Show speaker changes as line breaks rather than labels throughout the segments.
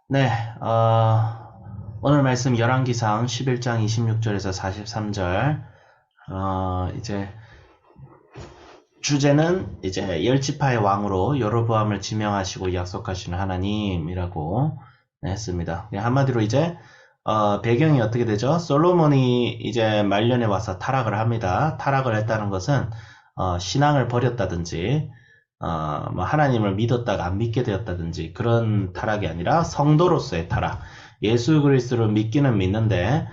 네, 오늘 말씀 열왕기상 11장 26절에서 43절, 이제 주제는 이제 열지파의 왕으로 여로보암을 지명하시고 약속하시는 하나님이라고 했습니다. 한마디로 이제 배경이 어떻게 되죠? 솔로몬이 이제 말년에 와서 타락을 합니다. 타락을 했다는 것은 신앙을 버렸다든지 뭐 하나님을 믿었다가 안 믿게 되었다든지 그런 타락이 아니라 성도로서의 타락. 예수 그리스도를 믿기는 믿는데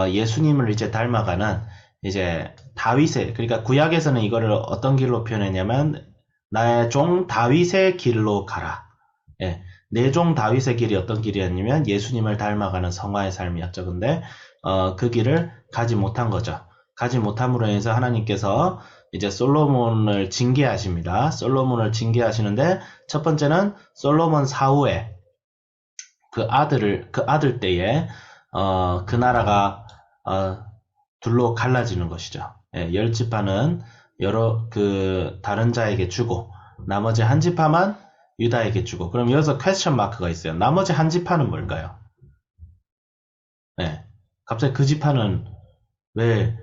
예수님을 이제 닮아가는 이제 다윗의, 그러니까 구약에서는 이거를 어떤 길로 표현했냐면 나의 종 다윗의 길로 가라. 예. 내 종 다윗의 길이 어떤 길이었냐면 예수님을 닮아가는 성화의 삶이었죠. 근데 그 길을 가지 못한 거죠. 가지 못함으로 인해서 하나님께서 이제 솔로몬을 징계하십니다. 솔로몬을 징계하시는데 첫 번째는 솔로몬 사후에 그 아들 때에 그 나라가 둘로 갈라지는 것이죠. 예, 열 지파는 여러 그 다른 자에게 주고 나머지 한 지파만 유다에게 주고. 그럼 여기서 퀘스천 마크가 있어요. 나머지 한 지파는 뭘까요? 네, 갑자기 그 지파는 왜?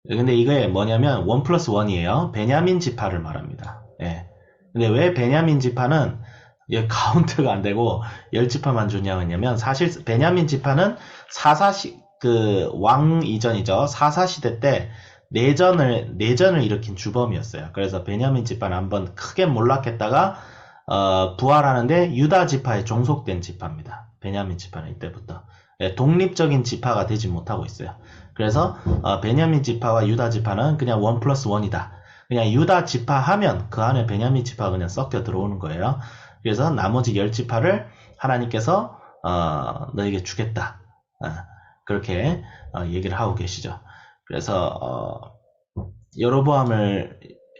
근데 이게 뭐냐면 1 플러스 1이에요. 베냐민 지파를 말합니다. 예. 근데 왜 베냐민 지파는 카운트가 안 되고 열 지파만 주냐면 사실 베냐민 지파는 그 왕 이전이죠. 사사시대 때 내전을 일으킨 주범이었어요. 그래서 베냐민 지파는 한번 크게 몰락했다가 부활하는데 유다 지파에 종속된 지파입니다. 베냐민 지파는 이때부터 독립적인 지파가 되지 못하고 있어요. 그래서 베냐민 지파와 유다 지파는 그냥 1 플러스 1이다. 그냥 유다 지파 하면 그 안에 베냐민 지파가 그냥 섞여 들어오는 거예요. 그래서 나머지 10지파를 하나님께서 너에게 주겠다. 그렇게 얘기를 하고 계시죠. 그래서 여로보암을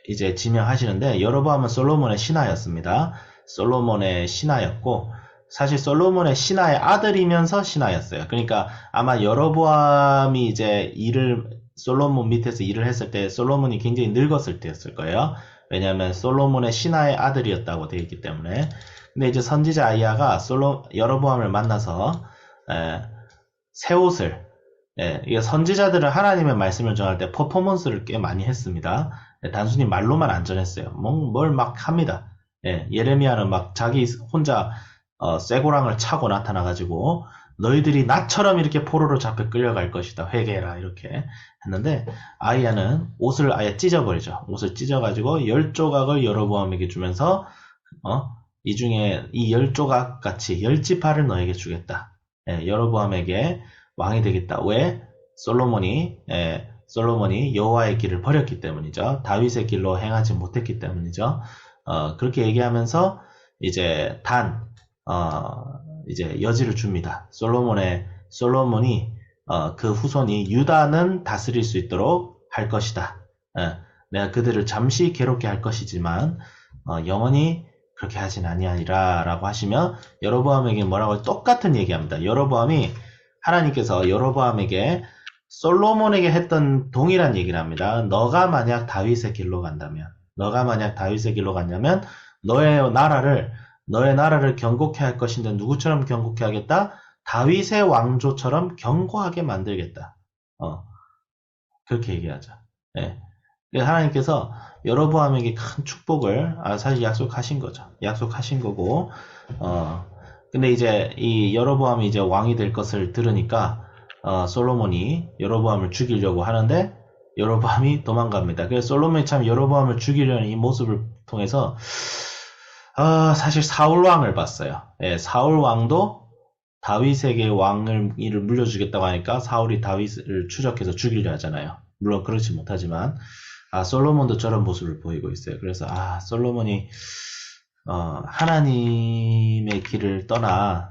이제 지명하시는데 여로보암은 솔로몬의 신하였습니다. 솔로몬의 신하였고 사실 솔로몬의 신하의 아들이면서 신하였어요. 그러니까 아마 여로보암이 이제 솔로몬 밑에서 일을 했을 때 솔로몬이 굉장히 늙었을 때였을 거예요. 왜냐하면 솔로몬의 신하의 아들이었다고 되어 있기 때문에. 근데 이제 선지자 아이야가 여로보암을 만나서 새 옷을, 이게 선지자들은 하나님의 말씀을 전할 때 퍼포먼스를 꽤 많이 했습니다. 단순히 말로만 안 전했어요. 뭘 막 합니다. 예레미야는 막 자기 혼자 쇠고랑을 차고 나타나가지고 너희들이 나처럼 이렇게 포로로 잡혀 끌려갈 것이다. 회개해라. 이렇게 했는데 아이야는 옷을 아예 찢어버리죠. 옷을 찢어가지고 10조각을 여로보암에게 주면서 이 중에 이 10조각 같이 10지파를 너에게 주겠다. 여로보암에게 왕이 되겠다. 왜? 솔로몬이 여호와의 길을 버렸기 때문이죠. 다윗의 길로 행하지 못했기 때문이죠. 그렇게 얘기하면서 이제 이제 여지를 줍니다. 솔로몬이 그 후손이 유다는 다스릴 수 있도록 할 것이다. 내가 그들을 잠시 괴롭게 할 것이지만 영원히 그렇게 하진 아니하리라 라고 하시며 여로보암에게 뭐라고 똑같은 얘기합니다. 하나님께서 여로보암에게 솔로몬에게 했던 동일한 얘기를 합니다. 너가 만약 다윗의 길로 간다면 너의 나라를 경고케 할 것인데 누구처럼 경고케 하겠다? 다윗의 왕조처럼 견고하게 만들겠다. 그렇게 얘기하죠. 예. 하나님께서 여로보암에게 큰 축복을 사실 약속하신 거죠. 약속하신 거고, 근데 이제 이 여로보암이 이제 왕이 될 것을 들으니까 솔로몬이 여로보암을 죽이려고 하는데 여로보암이 도망갑니다. 그래서 솔로몬이 참 여로보암을 죽이려는 이 모습을 통해서 사실 사울 왕을 봤어요. 사울 왕도 다윗에게 왕을 물려주겠다고 하니까 사울이 다윗을 추적해서 죽이려 하잖아요. 물론 그렇지 못하지만 솔로몬도 저런 모습을 보이고 있어요. 그래서 솔로몬이 하나님의 길을 떠나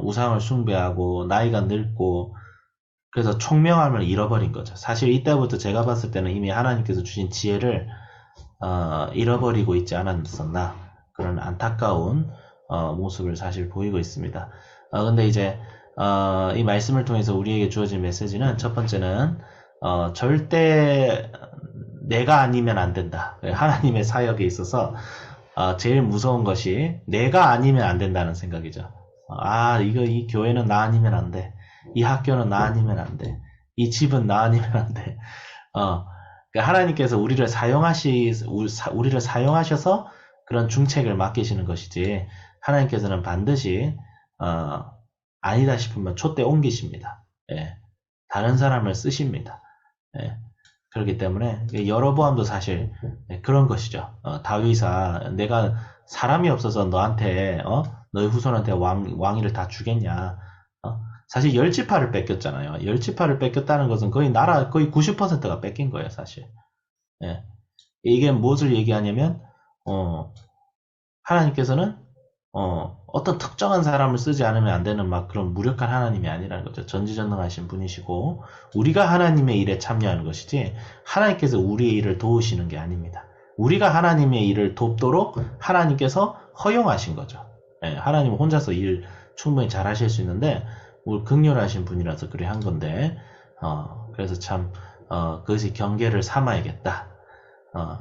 우상을 숭배하고 나이가 늙고 그래서 총명함을 잃어버린 거죠. 사실 이때부터 제가 봤을 때는 이미 하나님께서 주신 지혜를 잃어버리고 있지 않았었나 그런 안타까운 모습을 사실 보이고 있습니다. 근데 이제 이 말씀을 통해서 우리에게 주어진 메시지는 첫 번째는 절대 내가 아니면 안 된다. 하나님의 사역에 있어서 제일 무서운 것이 내가 아니면 안 된다는 생각이죠. 이 교회는 나 아니면 안 돼. 이 학교는 나 아니면 안 돼. 이 집은 나 아니면 안 돼. 그러니까 하나님께서 우리를 사용하셔서 그런 중책을 맡기시는 것이지, 하나님께서는 반드시, 아니다 싶으면 촛대 옮기십니다. 예. 다른 사람을 쓰십니다. 예. 그렇기 때문에, 여로보암도 사실, 그런 것이죠. 다윗아, 내가 사람이 없어서 너한테, 너희 후손한테 왕위를 다 주겠냐. 사실 열지파를 뺏겼잖아요. 열지파를 뺏겼다는 것은 거의 90%가 뺏긴 거예요, 사실. 예. 이게 무엇을 얘기하냐면, 하나님께서는, 어떤 특정한 사람을 쓰지 않으면 안 되는 막 그런 무력한 하나님이 아니라는 거죠. 전지전능하신 분이시고, 우리가 하나님의 일에 참여하는 것이지, 하나님께서 우리의 일을 도우시는 게 아닙니다. 우리가 하나님의 일을 돕도록 하나님께서 허용하신 거죠. 예, 하나님은 혼자서 일 충분히 잘 하실 수 있는데, 우리 극렬하신 분이라서 그래 한 건데, 그래서 참, 그것이 경계를 삼아야겠다.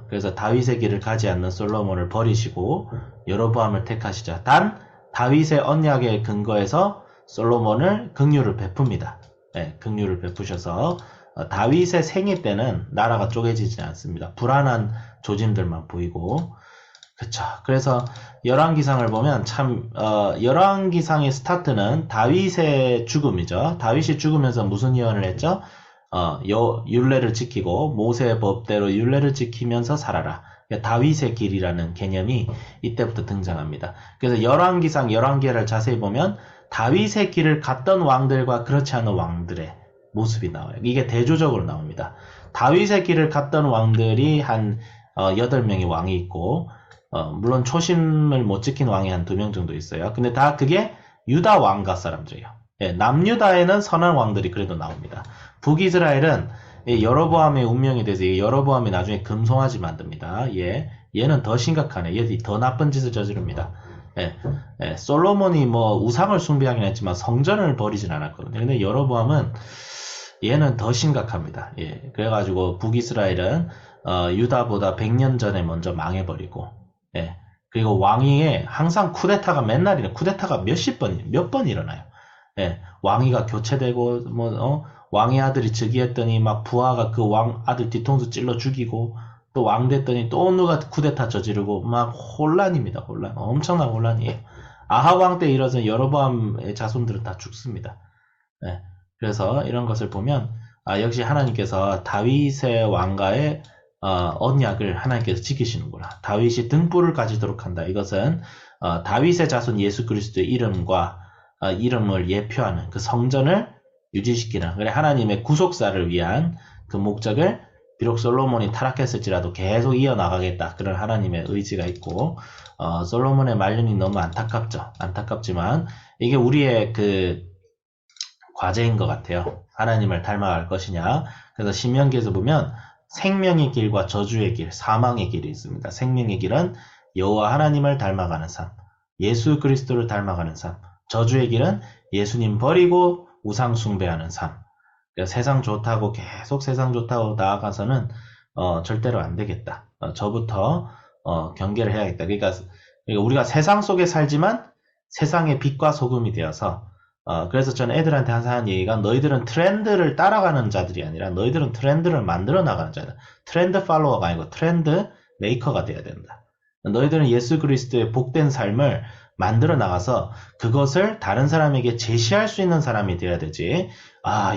그래서 다윗의 길을 가지 않는 솔로몬을 버리시고 여로보암을 택하시자. 단 다윗의 언약의 근거에서 솔로몬을 긍휼을 베풉니다. 네, 긍휼을 베푸셔서 다윗의 생애 때는 나라가 쪼개지지 않습니다. 불안한 조짐들만 보이고. 그쵸. 그래서 열왕기상을 보면 참 열왕기상의 스타트는 다윗의 죽음이죠. 다윗이 죽으면서 무슨 예언을 했죠? 율례를 지키고 모세의 법대로 율례를 지키면서 살아라. 그러니까 다윗의 길이라는 개념이 이때부터 등장합니다. 그래서 열왕기상, 열왕기를 자세히 보면 다윗의 길을 갔던 왕들과 그렇지 않은 왕들의 모습이 나와요. 이게 대조적으로 나옵니다. 다윗의 길을 갔던 왕들이 한 8명의 왕이 있고, 물론 초심을 못 지킨 왕이 한 2명 정도 있어요. 근데 다 그게 유다 왕가 사람들이에요. 예, 남유다에는 선한 왕들이 그래도 나옵니다. 북이스라엘은 여로보암의 운명에 대해서 여로보암이 나중에 금송아지 만듭니다. 얘는 더 심각하네. 얘 더 나쁜 짓을 저지릅니다. 솔로몬이 뭐 우상을 숭배하긴 했지만 성전을 버리진 않았거든요. 근데 여로보암은 얘는 더 심각합니다. 그래가지고 북이스라엘은 유다보다 100년 전에 먼저 망해버리고, 그리고 왕위에 항상 쿠데타가 몇 번 일어나요. 왕위가 교체되고, 왕의 아들이 즉위했더니 막 부하가 그 왕 아들 뒤통수 찔러 죽이고, 또 왕 됐더니 또 누가 쿠데타 저지르고, 막 혼란입니다. 혼란. 엄청난 혼란이에요. 아하 왕 때 일어선 여로보암의 자손들은 다 죽습니다. 그래서 이런 것을 보면, 역시 하나님께서 다윗의 왕가의 언약을 하나님께서 지키시는구나. 다윗이 등불을 가지도록 한다. 이것은 다윗의 자손 예수 그리스도의 이름을 예표하는 그 성전을 유지시키는, 그래 하나님의 구속사를 위한 그 목적을 비록 솔로몬이 타락했을지라도 계속 이어나가겠다. 그런 하나님의 의지가 있고, 솔로몬의 말년이 너무 안타깝지만 이게 우리의 그 과제인 것 같아요. 하나님을 닮아갈 것이냐. 그래서 신명기에서 보면 생명의 길과 저주의 길, 사망의 길이 있습니다. 생명의 길은 여호와 하나님을 닮아가는 삶, 예수 그리스도를 닮아가는 삶. 저주의 길은 예수님 버리고 우상 숭배하는 삶. 그러니까 계속 세상 좋다고 나아가서는 절대로 안 되겠다. 저부터 경계를 해야겠다. 그러니까 우리가 세상 속에 살지만 세상의 빛과 소금이 되어서, 그래서 저는 애들한테 항상 하는 얘기가, 너희들은 트렌드를 따라가는 자들이 아니라 너희들은 트렌드를 만들어 나가는 자다. 트렌드 팔로워가 아니고 트렌드 메이커가 돼야 된다. 너희들은 예수 그리스도의 복된 삶을 만들어 나가서 그것을 다른 사람에게 제시할 수 있는 사람이 돼야 되지.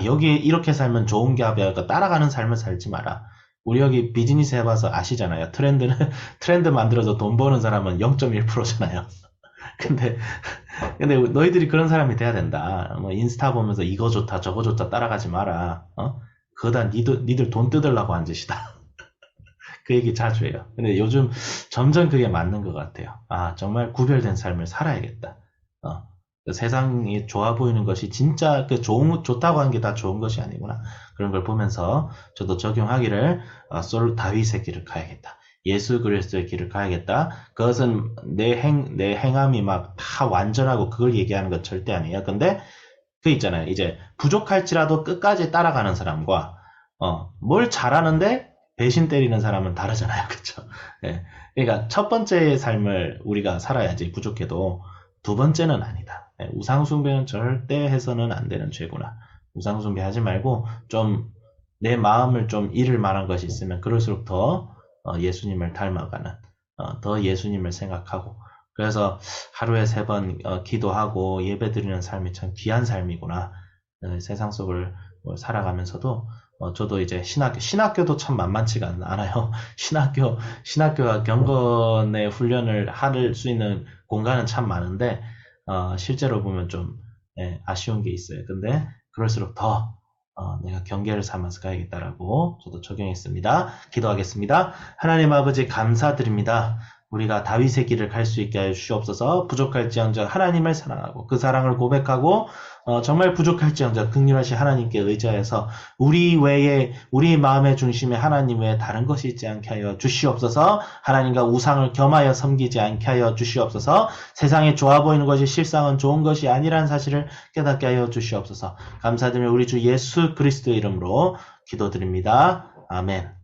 여기 이렇게 살면 좋은 게 하니까 따라가는 삶을 살지 마라. 우리 여기 비즈니스 해봐서 아시잖아요. 트렌드 만들어서 돈 버는 사람은 0.1%잖아요. 근데 너희들이 그런 사람이 돼야 된다. 뭐 인스타 보면서 이거 좋다 저거 좋다 따라가지 마라. 그거다 니들 돈 뜯으려고 한 짓이다. 그 얘기 자주 해요. 근데 요즘 점점 그게 맞는 것 같아요. 정말 구별된 삶을 살아야겠다. 세상이 좋아 보이는 것이 진짜 좋다고 하는 게 다 좋은 것이 아니구나. 그런 걸 보면서 저도 적용하기를, 다윗의 길을 가야겠다. 예수 그리스도의 길을 가야겠다. 그것은 내 행함이 막 다 완전하고 그걸 얘기하는 건 절대 아니에요. 근데 그 있잖아요. 이제 부족할지라도 끝까지 따라가는 사람과 뭘 잘하는데 배신 때리는 사람은 다르잖아요. 그쵸? 그러니까 첫 번째의 삶을 우리가 살아야지, 부족해도. 두 번째는 아니다. 우상숭배는 절대 해서는 안 되는 죄구나. 우상숭배 하지 말고 좀 내 마음을 좀 잃을 만한 것이 있으면 그럴수록 더 예수님을 닮아가는 더 예수님을 생각하고 그래서 하루에 3번 기도하고 예배드리는 삶이 참 귀한 삶이구나. 세상 속을 살아가면서도 저도 이제 신학교도 참 만만치가 않아요. 신학교가 경건의 훈련을 할 수 있는 공간은 참 많은데 실제로 보면 좀 아쉬운 게 있어요. 근데 그럴수록 더 내가 경계를 삼아서 가야겠다라고 저도 적용했습니다. 기도하겠습니다. 하나님 아버지 감사드립니다. 우리가 다윗의 길을 갈 수 있게 하여 주시옵소서. 부족할지언정 하나님을 사랑하고 그 사랑을 고백하고 정말 부족할지언정 긍휼하신 하나님께 의지하여서 우리 외에 우리 마음의 중심에 하나님 외에 다른 것이 있지 않게 하여 주시옵소서. 하나님과 우상을 겸하여 섬기지 않게 하여 주시옵소서. 세상에 좋아 보이는 것이 실상은 좋은 것이 아니라는 사실을 깨닫게 하여 주시옵소서. 감사드리며 우리 주 예수 그리스도의 이름으로 기도드립니다. 아멘.